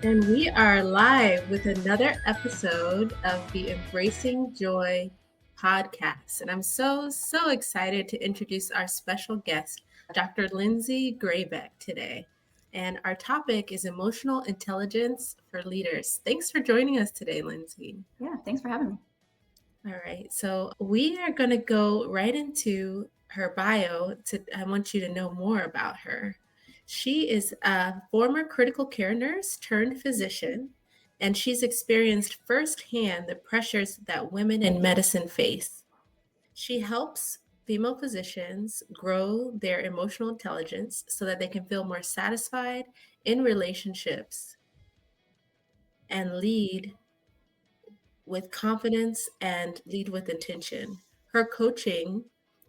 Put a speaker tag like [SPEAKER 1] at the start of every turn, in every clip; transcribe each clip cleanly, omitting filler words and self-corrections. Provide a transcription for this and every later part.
[SPEAKER 1] And we are live with another episode of the Embracing Joy podcast. And I'm so excited to introduce our special guest, Dr. Lindsey Grabek, today. And our topic is emotional intelligence for leaders. Thanks for joining us today, Lindsey.
[SPEAKER 2] Yeah, thanks for having me.
[SPEAKER 1] All right. So we are going to go right into her bio. I want you to know more about her. She is a former critical care nurse turned physician, and she's experienced firsthand the pressures that women in medicine face. She helps female physicians grow their emotional intelligence so that they can feel more satisfied in relationships and lead with confidence and lead with intention. Her coaching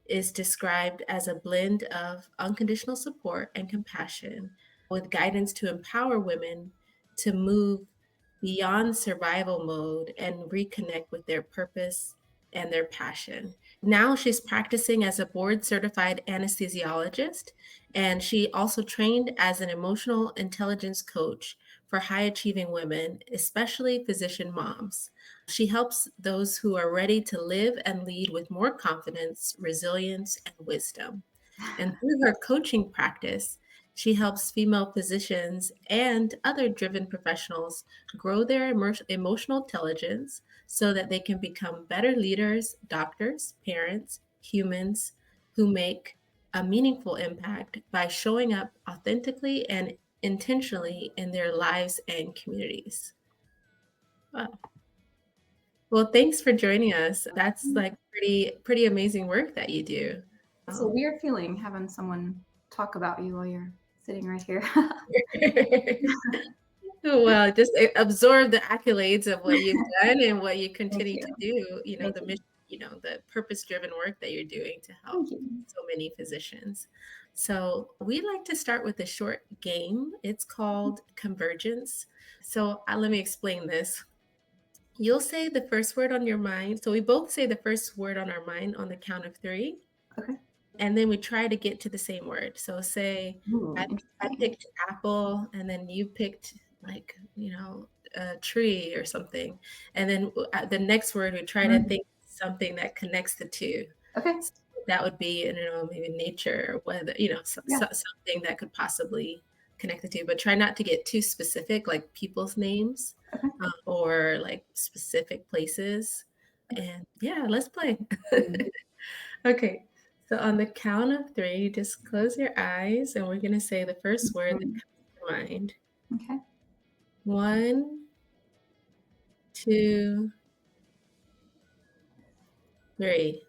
[SPEAKER 1] is described as a blend of unconditional support and compassion with guidance to empower women to move beyond survival mode and reconnect with their purpose and their passion. Now she's practicing as a board certified anesthesiologist, and she also trained as an emotional intelligence coach for high achieving women, especially physician moms. She helps those who are ready to live and lead with more confidence, resilience, and wisdom. And through her coaching practice, she helps female physicians and other driven professionals grow their emotional intelligence so that they can become better leaders, doctors, parents, humans who make a meaningful impact by showing up authentically and intentionally in their lives and communities. Wow. Well, thanks for joining us. That's like pretty amazing work that you do.
[SPEAKER 2] It's a weird feeling having someone talk about you while you're sitting right here.
[SPEAKER 1] Well, just absorb the accolades of what you've done and what you
[SPEAKER 2] Thank
[SPEAKER 1] continue
[SPEAKER 2] you.
[SPEAKER 1] to do,
[SPEAKER 2] Thank
[SPEAKER 1] the
[SPEAKER 2] you.
[SPEAKER 1] mission, the purpose-driven work that you're doing to help
[SPEAKER 2] Thank you.
[SPEAKER 1] so many physicians. So we like to start with a short game. It's called Convergence. So let me explain this. You'll say the first word on your mind. So we both say the first word on our mind on the count of three.
[SPEAKER 2] Okay.
[SPEAKER 1] And then we try to get to the same word. So say
[SPEAKER 2] Ooh,
[SPEAKER 1] I
[SPEAKER 2] interesting.
[SPEAKER 1] picked apple, and then you picked like, a tree or something. And then the next word, we try to think something that connects the two.
[SPEAKER 2] Okay.
[SPEAKER 1] So that would be, maybe nature or weather,
[SPEAKER 2] Yeah.
[SPEAKER 1] something that could possibly connect the two, but try not to get too specific, like people's names
[SPEAKER 2] Okay.
[SPEAKER 1] or like specific places. And yeah, let's play.
[SPEAKER 2] Mm.
[SPEAKER 1] Okay. So on the count of three, just close your eyes and we're going to say the first word that
[SPEAKER 2] Mm.
[SPEAKER 1] comes to mind.
[SPEAKER 2] Okay.
[SPEAKER 1] 1, 2, 3.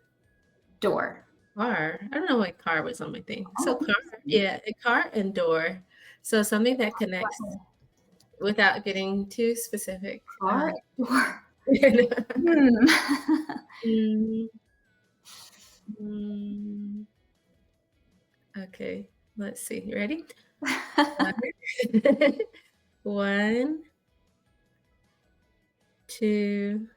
[SPEAKER 2] Door.
[SPEAKER 1] Car. I don't know why car was on my thing. So
[SPEAKER 2] Oh,
[SPEAKER 1] car,
[SPEAKER 2] interesting.
[SPEAKER 1] yeah, a car and door. So something that connects without getting too specific.
[SPEAKER 2] Car and door.
[SPEAKER 1] Mm,
[SPEAKER 2] Hmm.
[SPEAKER 1] mm, okay, let's see. You ready? 1, 2,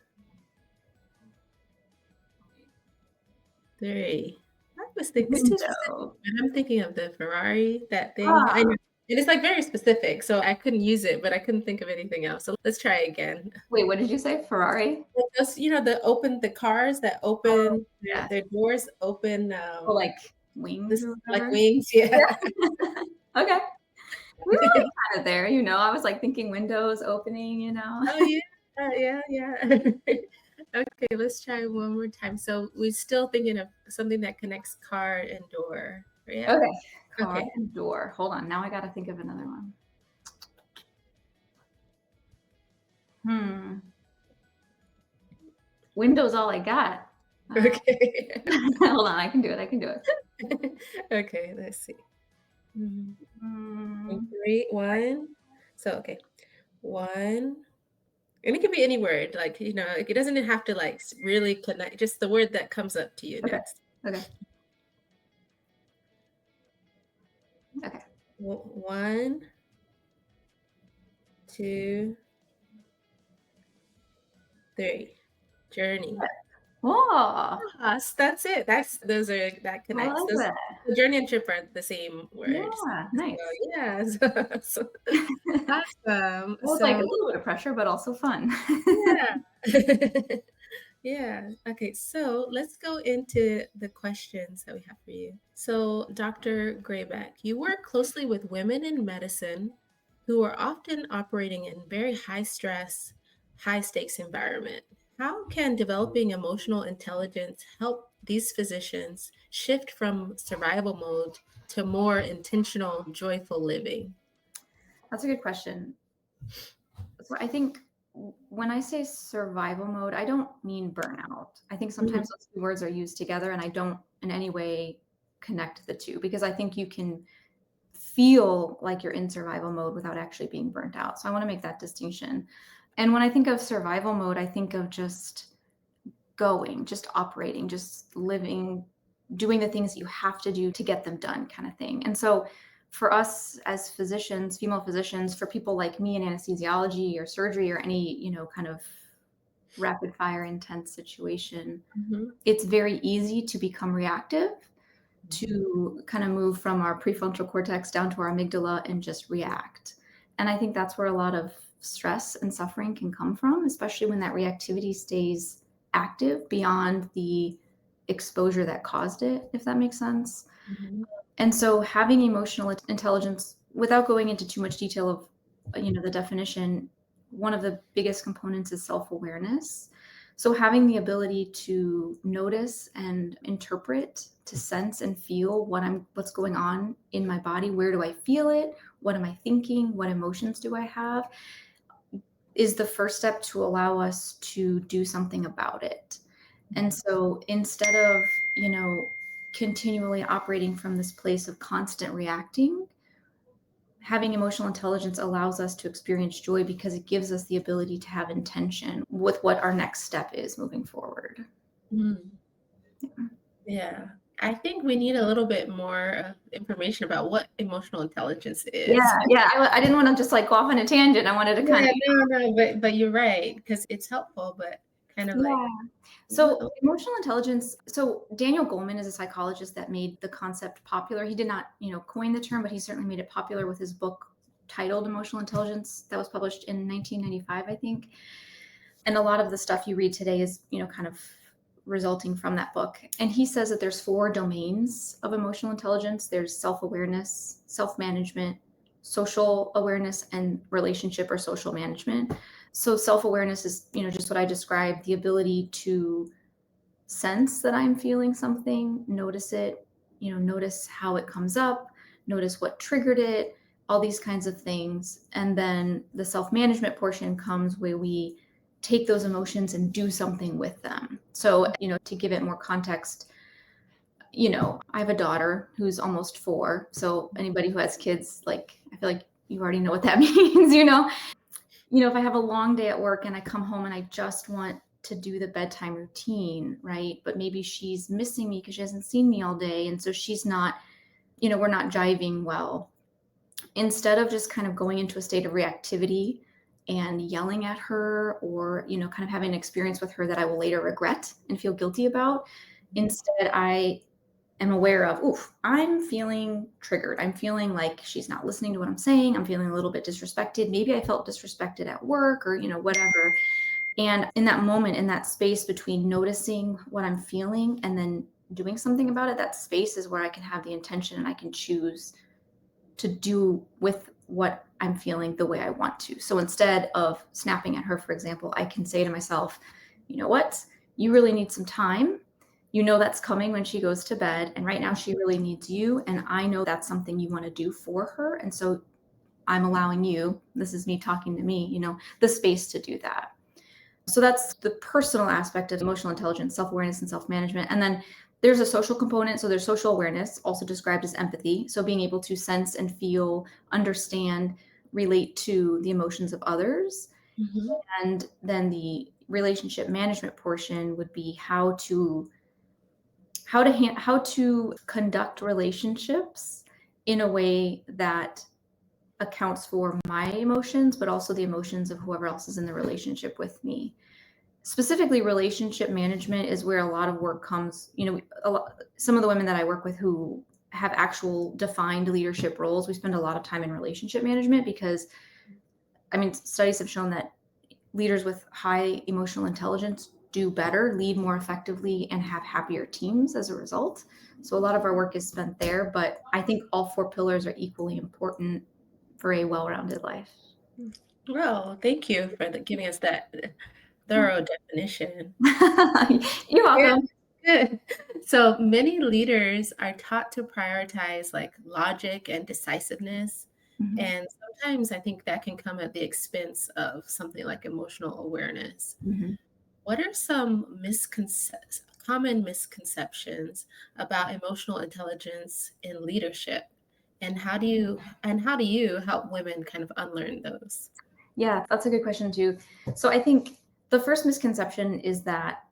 [SPEAKER 1] 3. I was thinking it's too specific,
[SPEAKER 2] Window.
[SPEAKER 1] but I'm thinking of the Ferrari, that thing. I
[SPEAKER 2] Ah,
[SPEAKER 1] know. And it's like very specific, so I couldn't use it, but I couldn't think of anything else. So let's try again.
[SPEAKER 2] wait, what did you say? Ferrari?
[SPEAKER 1] Like those, the cars that
[SPEAKER 2] Oh,
[SPEAKER 1] open,
[SPEAKER 2] yes.
[SPEAKER 1] their doors open,
[SPEAKER 2] Oh, like wings
[SPEAKER 1] this
[SPEAKER 2] or
[SPEAKER 1] like
[SPEAKER 2] whatever?
[SPEAKER 1] wings, yeah.
[SPEAKER 2] Yeah. Okay. We were like kind of there, I was like thinking windows opening,
[SPEAKER 1] Oh, yeah. Yeah. Okay, let's try one more time. So we're still thinking of something that connects car and door. Yeah?
[SPEAKER 2] Okay. Car
[SPEAKER 1] Okay.
[SPEAKER 2] and door. Hold on. Now I got to think of another one. Hmm. Windows all I got.
[SPEAKER 1] Okay.
[SPEAKER 2] Hold on. I can do it. I can do it.
[SPEAKER 1] Okay, let's see.
[SPEAKER 2] Hmm.
[SPEAKER 1] 3, 1. So, okay. 1, and it can be any word, like, like, it doesn't have to, like, really connect, just the word that comes up to you
[SPEAKER 2] Okay.
[SPEAKER 1] next.
[SPEAKER 2] Okay. Okay.
[SPEAKER 1] 1, 2, 3. Journey.
[SPEAKER 2] Oh,
[SPEAKER 1] Yes, that's it. That
[SPEAKER 2] I
[SPEAKER 1] connects.
[SPEAKER 2] like
[SPEAKER 1] Those
[SPEAKER 2] that.
[SPEAKER 1] the journey and trip are the same words.
[SPEAKER 2] Yeah,
[SPEAKER 1] So,
[SPEAKER 2] nice.
[SPEAKER 1] yeah, so awesome.
[SPEAKER 2] Well, it's like a
[SPEAKER 1] So,
[SPEAKER 2] little bit of pressure, but also fun.
[SPEAKER 1] yeah. Yeah. Okay. So let's go into the questions that we have for you. So, Dr. Grayback, you work closely with women in medicine who are often operating in very high stress, high stakes environment. How can developing emotional intelligence help these physicians shift from survival mode to more intentional, joyful living?
[SPEAKER 2] That's a good question. So I think when I say survival mode, I don't mean burnout. I think sometimes
[SPEAKER 1] Mhm.
[SPEAKER 2] those two words are used together, and I don't in any way connect the two because I think you can feel like you're in survival mode without actually being burnt out. So I want to make that distinction. And when I think of survival mode, I think of just going, just operating, just living, doing the things you have to do to get them done, kind of thing. And so, for us as physicians, female physicians, for people like me in anesthesiology or surgery or any, kind of rapid fire intense situation,
[SPEAKER 1] Mhm.
[SPEAKER 2] it's very easy to become reactive, to kind of move from our prefrontal cortex down to our amygdala and just react. And I think that's where a lot of stress and suffering can come from, especially when that reactivity stays active beyond the exposure that caused it, if that makes sense.
[SPEAKER 1] Mhm.
[SPEAKER 2] And so having emotional intelligence, without going into too much detail of, the definition, one of the biggest components is self-awareness. So having the ability to notice and interpret, to sense and feel what's going on in my body, where do I feel it? What am I thinking? What emotions do I have? Is the first step to allow us to do something about it. And so instead of, continually operating from this place of constant reacting, having emotional intelligence allows us to experience joy because it gives us the ability to have intention with what our next step is moving forward.
[SPEAKER 1] Mm. Yeah. I think we need a little bit more information about what emotional intelligence is.
[SPEAKER 2] Yeah, yeah. I didn't want to just like go off on a tangent. I wanted to kind of,
[SPEAKER 1] Yeah, no, but you're right because it's helpful, but kind of like
[SPEAKER 2] yeah.
[SPEAKER 1] what
[SPEAKER 2] So, emotional intelligence. So, Daniel Goleman is a psychologist that made the concept popular. He did not, coin the term, but he certainly made it popular with his book titled Emotional Intelligence that was published in 1995, I think. And a lot of the stuff you read today is, kind of resulting from that book. And he says that there's four domains of emotional intelligence. There's self-awareness, self-management, social awareness, and relationship or social management. So self-awareness is, just what I described, the ability to sense that I'm feeling something, notice it, notice how it comes up, notice what triggered it, all these kinds of things. And then the self management portion comes where we take those emotions and do something with them. So, to give it more context, I have a daughter who's almost 4. So, anybody who has kids, like, I feel like you already know what that means, if I have a long day at work and I come home and I just want to do the bedtime routine, right? But maybe she's missing me because she hasn't seen me all day. And so she's not, we're not jiving well. Instead of just kind of going into a state of reactivity and yelling at her or, kind of having an experience with her that I will later regret and feel guilty about, instead I am aware of, oof, I'm feeling triggered. I'm feeling like she's not listening to what I'm saying. I'm feeling a little bit disrespected. Maybe I felt disrespected at work or, whatever. And in that moment, in that space between noticing what I'm feeling and then doing something about it, that space is where I can have the intention and I can choose to do with what I'm feeling the way I want to. So instead of snapping at her, for example, I can say to myself, you know what? You really need some time. You know that's coming when she goes to bed. And right now she really needs you. And I know that's something you want to do for her. And so I'm allowing you, this is me talking to me, the space to do that. So that's the personal aspect of emotional intelligence, self-awareness and self-management. And then there's a social component. So there's social awareness, also described as empathy. So being able to sense and feel, understand, relate to the emotions of others.
[SPEAKER 1] Mhm.
[SPEAKER 2] And then the relationship management portion would be how to conduct relationships in a way that accounts for my emotions, but also the emotions of whoever else is in the relationship with me. Specifically, relationship management is where a lot of work comes. Some of the women that I work with who have actual defined leadership roles, we spend a lot of time in relationship management because, I mean, studies have shown that leaders with high emotional intelligence do better, lead more effectively, and have happier teams as a result. So a lot of our work is spent there, but I think all four pillars are equally important for a well-rounded life.
[SPEAKER 1] Well, thank you for giving us that thorough definition.
[SPEAKER 2] You're
[SPEAKER 1] Yeah,
[SPEAKER 2] welcome.
[SPEAKER 1] good. So many leaders are taught to prioritize like logic and decisiveness.
[SPEAKER 2] Mhm,
[SPEAKER 1] And sometimes I think that can come at the expense of something like emotional awareness.
[SPEAKER 2] mhm.
[SPEAKER 1] What are some common misconceptions about emotional intelligence in leadership? And how do you help women kind of unlearn those?
[SPEAKER 2] Yeah, that's a good question too. So I think the first misconception is that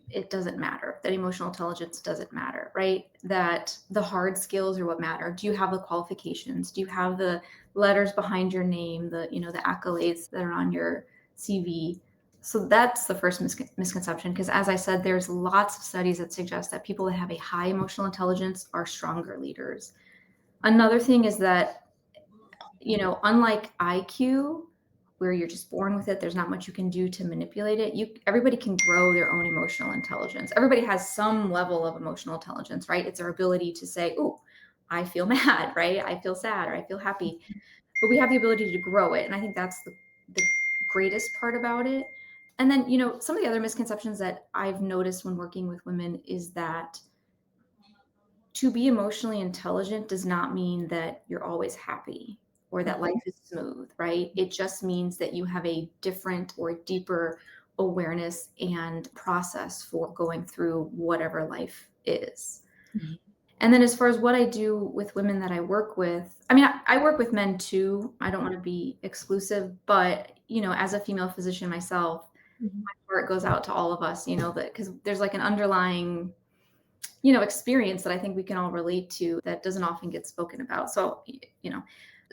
[SPEAKER 2] it doesn't matter, that emotional intelligence doesn't matter, right? That the hard skills are what matter. Do you have the qualifications? Do you have the letters behind your name, the accolades that are on your CV? So that's the first misconception because as I said, there's lots of studies that suggest that people that have a high emotional intelligence are stronger leaders. Another thing is that unlike IQ, where you're just born with it, there's not much you can do to manipulate it. Everybody can grow their own emotional intelligence. Everybody has some level of emotional intelligence, right? It's our ability to say, "Oh, I feel mad," right? I feel sad or I feel happy. But we have the ability to grow it, and I think that's the greatest part about it. And then, some of the other misconceptions that I've noticed when working with women is that to be emotionally intelligent does not mean that you're always happy or that life
[SPEAKER 1] Mhm.
[SPEAKER 2] is smooth, right? It just means that you have a different or deeper awareness and process for going through whatever life is.
[SPEAKER 1] Mhm.
[SPEAKER 2] And then as far as what I do with women that I work with, I mean, I work with men too. I don't want to be exclusive, but as a female physician myself,
[SPEAKER 1] Mhm.
[SPEAKER 2] heart goes out to all of us, that because there's like an underlying experience that I think we can all relate to that doesn't often get spoken about. So,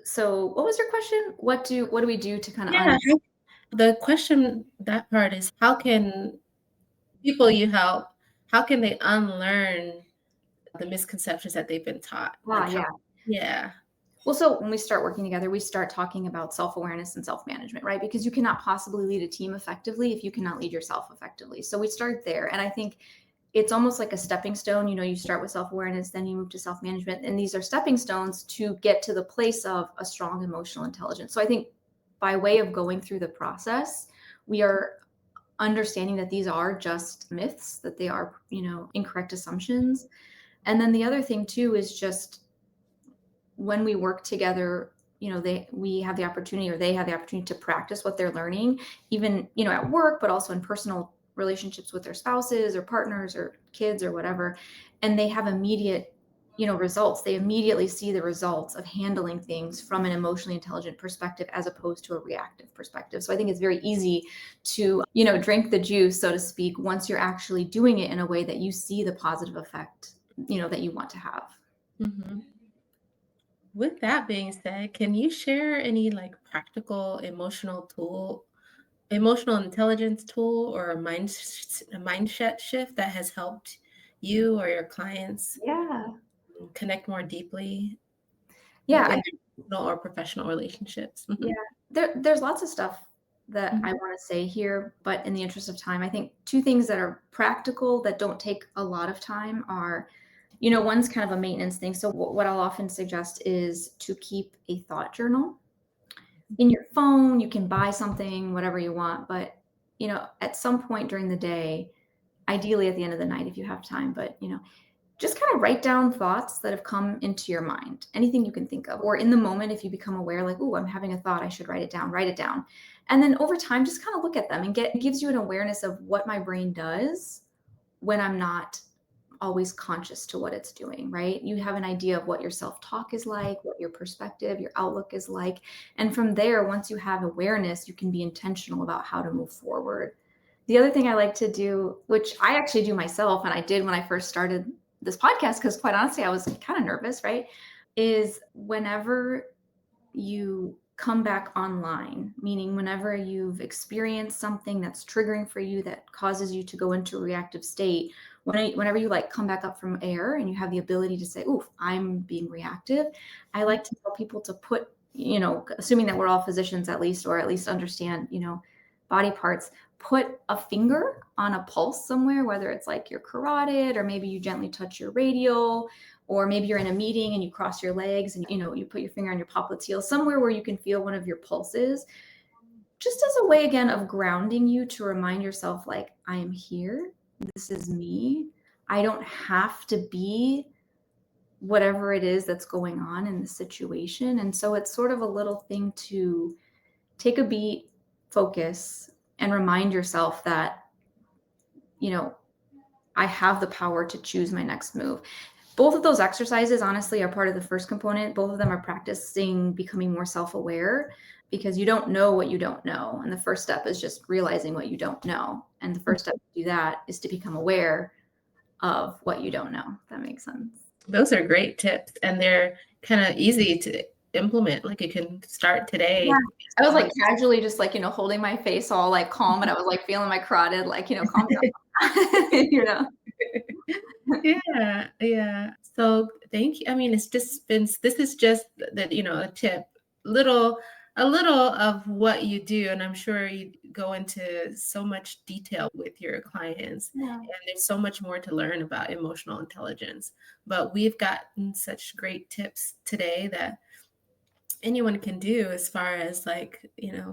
[SPEAKER 2] so what was your question? What do we do to kind of
[SPEAKER 1] Yeah, the question, that part is how can people you help, how can they unlearn the misconceptions that they've been taught? Like how
[SPEAKER 2] yeah.
[SPEAKER 1] yeah.
[SPEAKER 2] Well, so when we start working together, we start talking about self-awareness and self-management, right? Because you cannot possibly lead a team effectively if you cannot lead yourself effectively. So we start there. And I think it's almost like a stepping stone. You start with self-awareness, then you move to self-management. And these are stepping stones to get to the place of a strong emotional intelligence. So I think by way of going through the process, we are understanding that these are just myths, that they are, incorrect assumptions. And then the other thing too is just when we work together, we have the opportunity or they have the opportunity to practice what they're learning, even, at work, but also in personal relationships with their spouses or partners or kids or whatever. And they have immediate, results. They immediately see the results of handling things from an emotionally intelligent perspective as opposed to a reactive perspective. So I think it's very easy to, drink the juice, so to speak, once you're actually doing it in a way that you see the positive effect, that you want to have.
[SPEAKER 1] Mhm. With that being said, can you share any like practical emotional intelligence tool or a mindset shift that has helped you or your clients
[SPEAKER 2] Yeah.
[SPEAKER 1] connect more deeply
[SPEAKER 2] Yeah,
[SPEAKER 1] in their personal or professional relationships?
[SPEAKER 2] yeah.
[SPEAKER 1] Mhm.
[SPEAKER 2] There's lots of stuff that I
[SPEAKER 1] Mhm.
[SPEAKER 2] wanna say here, but in the interest of time, I think 2 things that are practical that don't take a lot of time are, one's kind of a maintenance thing. So what I'll often suggest is to keep a thought journal. In your phone, you can buy something, whatever you want, but, at some point during the day, ideally at the end of the night if you have time, but, just kind of write down thoughts that have come into your mind, anything you can think of, or in the moment, if you become aware, like, oh, I'm having a thought, I should write it down, write it down. And then over time, just kind of look at them and it gives you an awareness of what my brain does when I'm not always conscious to what it's doing, right? You have an idea of what your self talk is like, what your perspective, your outlook is like. And from there, once you have awareness, you can be intentional about how to move forward. The other thing I like to do, which I actually do myself, and I did when I first started this podcast, because quite honestly, I was kind of nervous, right? Is whenever you come back online, meaning whenever you've experienced something that's triggering for you that causes you to go into a reactive state, whenever you like come back up from air and you have the ability to say, oof, I'm being reactive, I like to tell people to put, assuming that we're all physicians at least, or at least understand, body parts, put a finger on a pulse somewhere, whether it's like your carotid, or maybe you gently touch your radial, or maybe you're in a meeting and you cross your legs and you put your finger on your popliteal, somewhere where you can feel one of your pulses, just as a way again of grounding you to remind yourself, like, I am here, this is me, I don't have to be whatever it is that's going on in the situation. And so it's sort of a little thing to take a beat, focus, and remind yourself that, I have the power to choose my next move. Both of those exercises, honestly, are part of the first component. Both of them are practicing becoming more self-aware, because you don't know what you don't know. And the first step is just realizing what you don't know. And the first step to do that is to become aware of what you don't know. If that makes sense.
[SPEAKER 1] Those are great tips, and they're kind of easy to implement. Like you can start
[SPEAKER 2] Yeah.
[SPEAKER 1] today.
[SPEAKER 2] I was like casually just like, holding my face all like calm, and I was like feeling my carotid, like, calm down.
[SPEAKER 1] Yeah, yeah. So thank you. I mean, it's just been, this is just that, a tip, little, a little of what you do. And I'm sure you go into so much detail with your clients,
[SPEAKER 2] Yeah.
[SPEAKER 1] and there's so much more to learn about emotional intelligence. But we've gotten such great tips today that anyone can do, as far as like,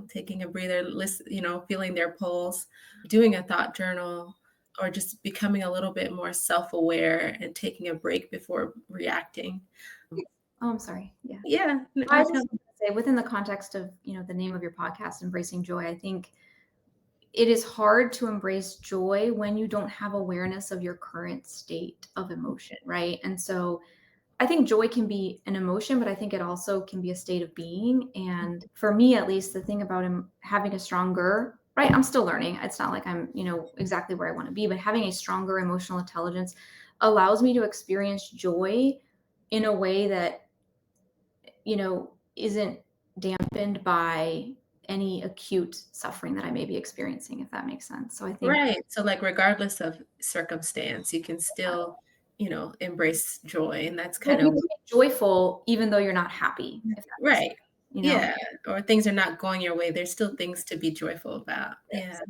[SPEAKER 1] taking a breather, listen, feeling their pulse, doing a thought journal, or just becoming a little bit more self-aware and taking a break before reacting.
[SPEAKER 2] Oh, I'm sorry. Yeah.
[SPEAKER 1] Yeah,
[SPEAKER 2] I
[SPEAKER 1] no,
[SPEAKER 2] was just gonna say, within the context of, the name of your podcast, Embracing Joy, I think it is hard to embrace joy when you don't have awareness of your current state of emotion, right? And so I think joy can be an emotion, but I think it also can be a state of being. And for me, at least, the thing about having a stronger, right? I'm still learning. It's not like I'm, exactly where I want to be, but having a stronger emotional intelligence allows me to experience joy in a way that, isn't dampened by any acute suffering that I may be experiencing, if that makes sense. So I think,
[SPEAKER 1] right. So like regardless of circumstance, you can still, embrace joy. And that's
[SPEAKER 2] like,
[SPEAKER 1] kind
[SPEAKER 2] you
[SPEAKER 1] of
[SPEAKER 2] can be joyful even though you're not happy, if that makes sense,
[SPEAKER 1] right.
[SPEAKER 2] you know?
[SPEAKER 1] Yeah. Or things are not going your way. There's still things to be joyful about. Yeah.
[SPEAKER 2] Yes.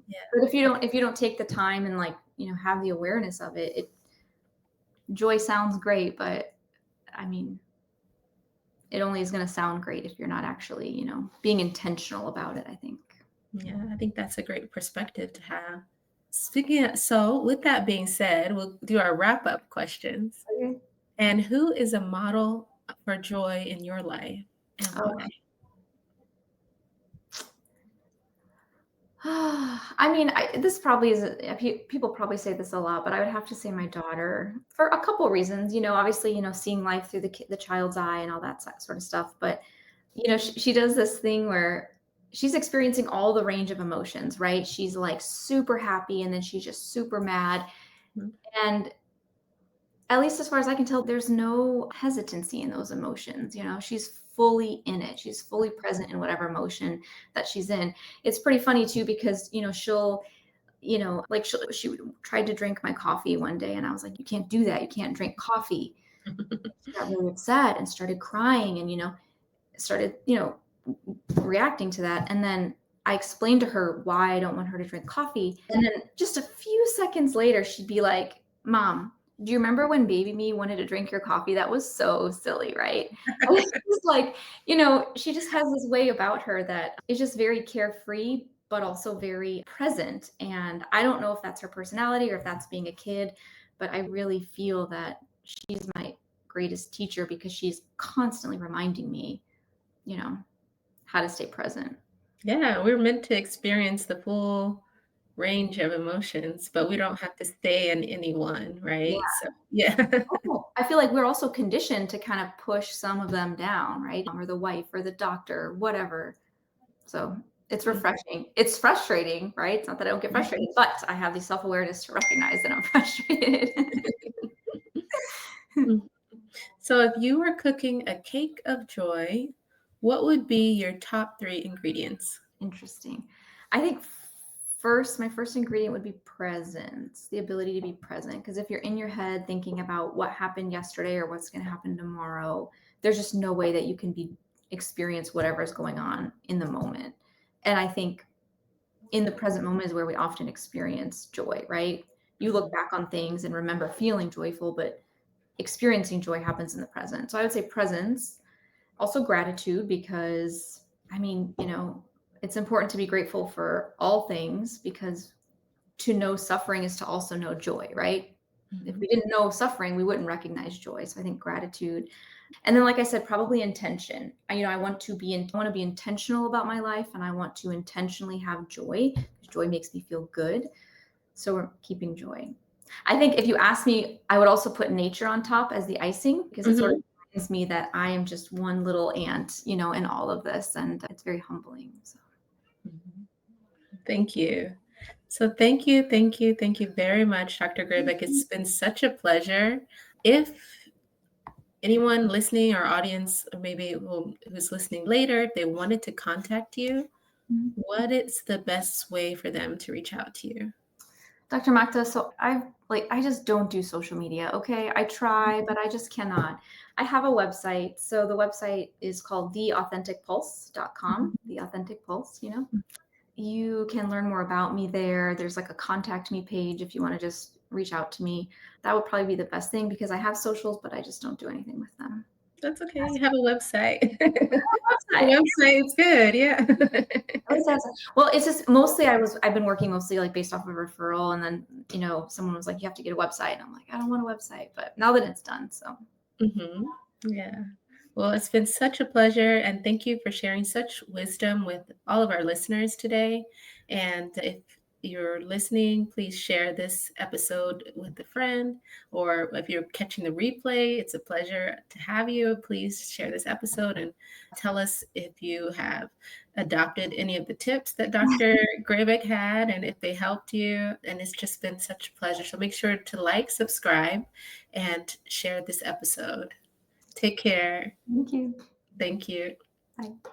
[SPEAKER 1] Yeah.
[SPEAKER 2] But if you don't take the time and, like, have the awareness of it, joy sounds great, but I mean, it only is going to sound great if you're not actually, being intentional about it, I think.
[SPEAKER 1] Yeah, I think that's a great perspective to have. So with that being said, we'll do our wrap up questions.
[SPEAKER 2] Okay.
[SPEAKER 1] And who is a model for joy in your life, and
[SPEAKER 2] Oh,
[SPEAKER 1] why?
[SPEAKER 2] I mean, this probably is, people probably say this a lot, but I would have to say my daughter, for a couple reasons. Obviously, seeing life through the child's eye and all that sort of stuff. But she does this thing where she's experiencing all the range of emotions, right? She's like super happy, and then she's just super mad,
[SPEAKER 1] Mhm.
[SPEAKER 2] and at least as far as I can tell, there's no hesitancy in those emotions. She's fully in it. She's fully present in whatever emotion that she's in. It's pretty funny too, because, she'll, like she tried to drink my coffee one day, and I was like, you can't do that. You can't drink coffee. She got really upset and started crying, and, started, reacting to that. And then I explained to her why I don't want her to drink coffee. And then just a few seconds later, she'd be like, Mom, do you remember when baby me wanted to drink your coffee? That was so silly, right? And it's just like, she just has this way about her that is just very carefree, but also very present. And I don't know if that's her personality or if that's being a kid, but I really feel that she's my greatest teacher, because she's constantly reminding me, you know, how to stay present.
[SPEAKER 1] Yeah, we're meant to experience the full range of emotions, but we don't have to stay in any one,
[SPEAKER 2] Yeah.
[SPEAKER 1] right? So, yeah.
[SPEAKER 2] I feel like we're also conditioned to kind of push some of them down, right? Or the wife or the doctor, whatever. So it's refreshing. It's frustrating, right? It's not that I don't get frustrated, but I have the self-awareness to recognize that I'm frustrated.
[SPEAKER 1] So if you were cooking a cake of joy, What would be your top 3 ingredients?
[SPEAKER 2] Interesting. I think first, my first ingredient would be presence, the ability to be present. Because if you're in your head thinking about what happened yesterday or what's going to happen tomorrow, there's just no way that you can experience whatever is going on in the moment. And I think in the present moment is where we often experience joy, right? You look
[SPEAKER 1] Mhm.
[SPEAKER 2] back on things and remember feeling joyful, but experiencing joy happens in the present. So I would say presence, also gratitude, because I mean, it's important to be grateful for all things because to know suffering is to also know joy, right? If
[SPEAKER 1] Mhm.
[SPEAKER 2] we didn't know suffering, we wouldn't recognize joy. So I think gratitude. And then like I said, probably intention. I want to be intentional about my life, and I want to intentionally have joy because joy makes me feel good. So we're keeping joy. I think if you ask me, I would also put nature on top as the icing because it sort of
[SPEAKER 1] Mhm.
[SPEAKER 2] reminds me that I am just one little ant, in all of this. And it's very humbling. So
[SPEAKER 1] Mhm. Thank you. So thank you very much, Dr. Graybeck. It's been such a pleasure. If anyone listening or audience, or maybe who's listening later, if they wanted to contact you,
[SPEAKER 2] Mhm.
[SPEAKER 1] what is the best way for them to reach out to you?
[SPEAKER 2] Dr. Makta, so I just don't do social media. Okay. I try, but I just cannot. I have a website. So the website is called theauthenticpulse.com, the authentic pulse. You can learn more about me there. There's like a contact me page if you want to just reach out to me. That would probably be the best thing because I have socials, but I just don't do anything with them.
[SPEAKER 1] That's okay. You have a website. The
[SPEAKER 2] Website.
[SPEAKER 1] website is good. Yeah.
[SPEAKER 2] At least well, it's just mostly I've been working mostly like based off of referral, and then someone was like, you have to get a website, and I'm like, I don't want a website, but now that it's done, so
[SPEAKER 1] Mhm. Yeah. Well, it's been such a pleasure, and thank you for sharing such wisdom with all of our listeners today. And if you're listening, please share this episode with a friend, or if you're catching the replay, it's a pleasure to have you. Please share this episode and tell us if you have adopted any of the tips that Dr. Graybeck had and if they helped you. And it's just been such a pleasure. So make sure to like, subscribe, and share this episode. Take care.
[SPEAKER 2] thank you.
[SPEAKER 1] Thank you.
[SPEAKER 2] Bye.